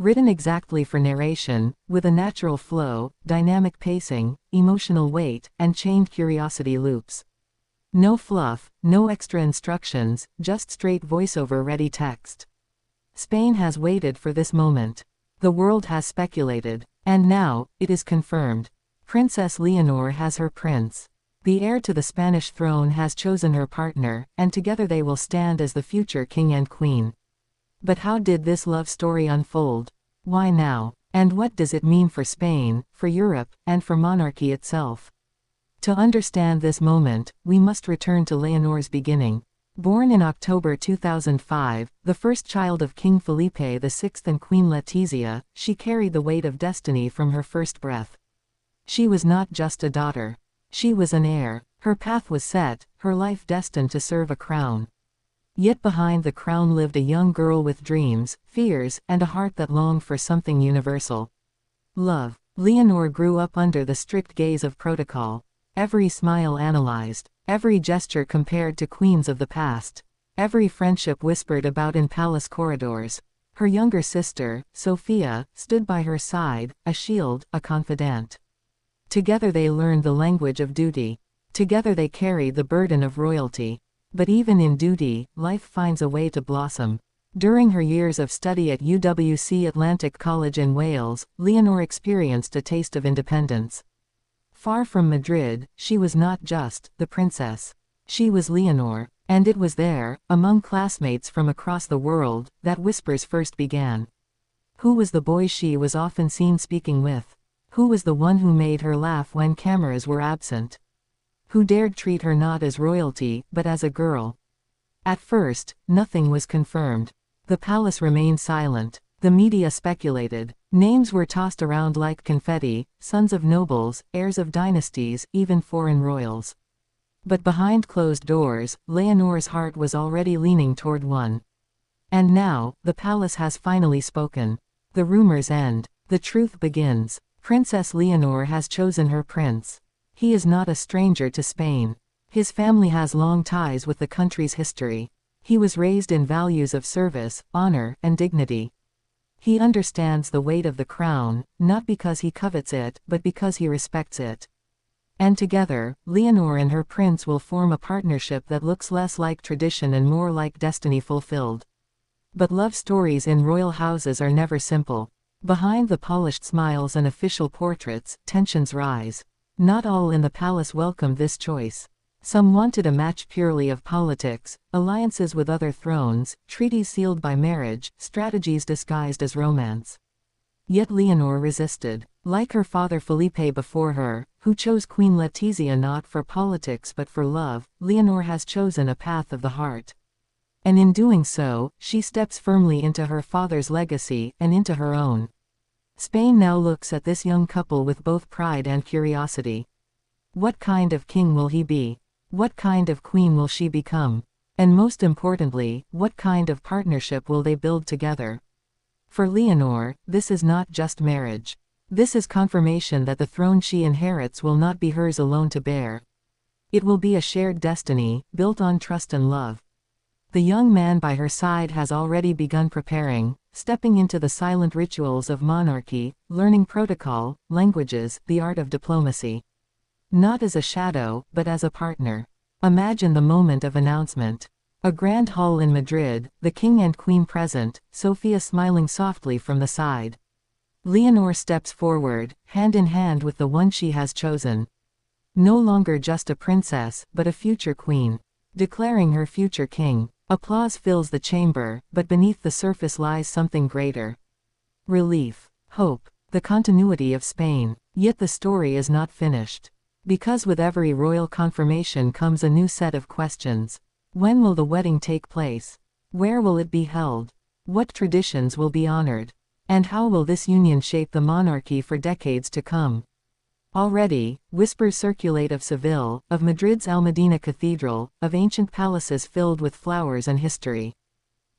Written exactly for narration, with a natural flow, dynamic pacing, emotional weight, and chained curiosity loops. No fluff, no extra instructions, just straight voiceover-ready text. Spain has waited for this moment. The world has speculated. And now, it is confirmed. Princess Leonor has her prince. The heir to the Spanish throne has chosen her partner, and together they will stand as the future king and queen. But how did this love story unfold? Why now? And what does it mean for Spain, for Europe, and for monarchy itself? To understand this moment, we must return to Leonor's beginning. Born in October 2005, the first child of King Felipe VI and Queen Letizia, she carried the weight of destiny from her first breath. She was not just a daughter. She was an heir. Her path was set, her life destined to serve a crown. Yet behind the crown lived a young girl with dreams, fears, and a heart that longed for something universal. Love. Leonor grew up under the strict gaze of protocol. Every smile analyzed, every gesture compared to queens of the past, every friendship whispered about in palace corridors. Her younger sister, Sophia, stood by her side, a shield, a confidant. Together they learned the language of duty. Together they carried the burden of royalty. But even in duty, life finds a way to blossom. During her years of study at UWC Atlantic College in Wales, Leonor experienced a taste of independence. Far from Madrid, she was not just the princess. She was Leonor, and it was there, among classmates from across the world, that whispers first began. Who was the boy she was often seen speaking with? Who was the one who made her laugh when cameras were absent? Who dared treat her not as royalty, but as a girl? At first, nothing was confirmed. The palace remained silent. The media speculated. Names were tossed around like confetti, sons of nobles, heirs of dynasties, even foreign royals. But behind closed doors, Leonor's heart was already leaning toward one. And now, the palace has finally spoken. The rumors end. The truth begins. Princess Leonor has chosen her prince. He is not a stranger to Spain. His family has long ties with the country's history. He was raised in values of service, honor, and dignity. He understands the weight of the crown, not because he covets it, but because he respects it. And together, Leonor and her prince will form a partnership that looks less like tradition and more like destiny fulfilled. But love stories in royal houses are never simple. Behind the polished smiles and official portraits, tensions rise. Not all in the palace welcomed this choice. Some wanted a match purely of politics, alliances with other thrones, treaties sealed by marriage, strategies disguised as romance. Yet Leonor resisted. Like her father Felipe before her, who chose Queen Letizia not for politics but for love, Leonor has chosen a path of the heart. And in doing so, she steps firmly into her father's legacy, and into her own. Spain now looks at this young couple with both pride and curiosity. What kind of king will he be? What kind of queen will she become? And most importantly, what kind of partnership will they build together? For Leonor, this is not just marriage. This is confirmation that the throne she inherits will not be hers alone to bear. It will be a shared destiny, built on trust and love. The young man by her side has already begun preparing, stepping into the silent rituals of monarchy, learning protocol, languages, the art of diplomacy. Not as a shadow, but as a partner. Imagine the moment of announcement. A grand hall in Madrid, the king and queen present, Sophia smiling softly from the side. Leonor steps forward, hand in hand with the one she has chosen. No longer just a princess, but a future queen. Declaring her future king. Applause fills the chamber, but beneath the surface lies something greater. Relief. Hope. The continuity of Spain. Yet the story is not finished. Because with every royal confirmation comes a new set of questions. When will the wedding take place? Where will it be held? What traditions will be honored? And how will this union shape the monarchy for decades to come? Already, whispers circulate of Seville, of Madrid's Almudena Cathedral, of ancient palaces filled with flowers and history.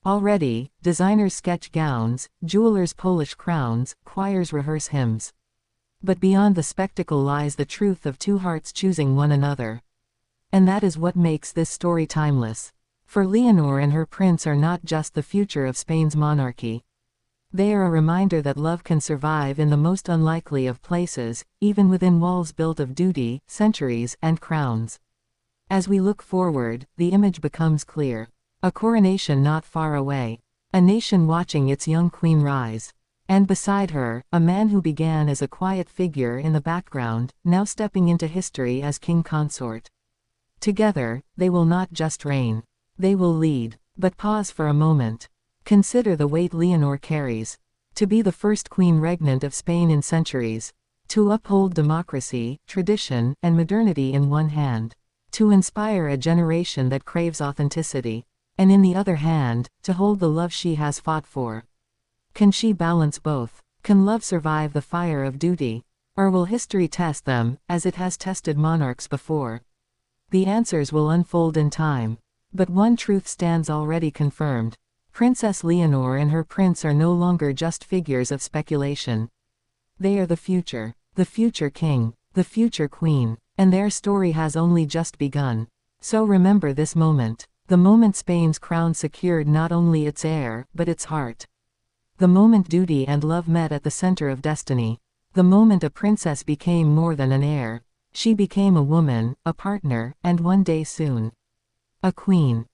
Already, designers sketch gowns, jewelers polish crowns, choirs rehearse hymns. But beyond the spectacle lies the truth of two hearts choosing one another. And that is what makes this story timeless. For Leonor and her prince are not just the future of Spain's monarchy. They are a reminder that love can survive in the most unlikely of places, even within walls built of duty, centuries, and crowns. As we look forward, the image becomes clear. A coronation not far away. A nation watching its young queen rise. And beside her, a man who began as a quiet figure in the background, now stepping into history as king consort. Together, they will not just reign. They will lead. But pause for a moment. Consider the weight Leonor carries. To be the first queen regnant of Spain in centuries. To uphold democracy, tradition, and modernity in one hand. To inspire a generation that craves authenticity. And in the other hand, to hold the love she has fought for. Can she balance both? Can love survive the fire of duty? Or will history test them, as it has tested monarchs before? The answers will unfold in time. But one truth stands already confirmed. Princess Leonor and her prince are no longer just figures of speculation. They are the future king, the future queen, and their story has only just begun. So remember this moment. The moment Spain's crown secured not only its heir, but its heart. The moment duty and love met at the center of destiny. The moment a princess became more than an heir. She became a woman, a partner, and one day soon, a queen.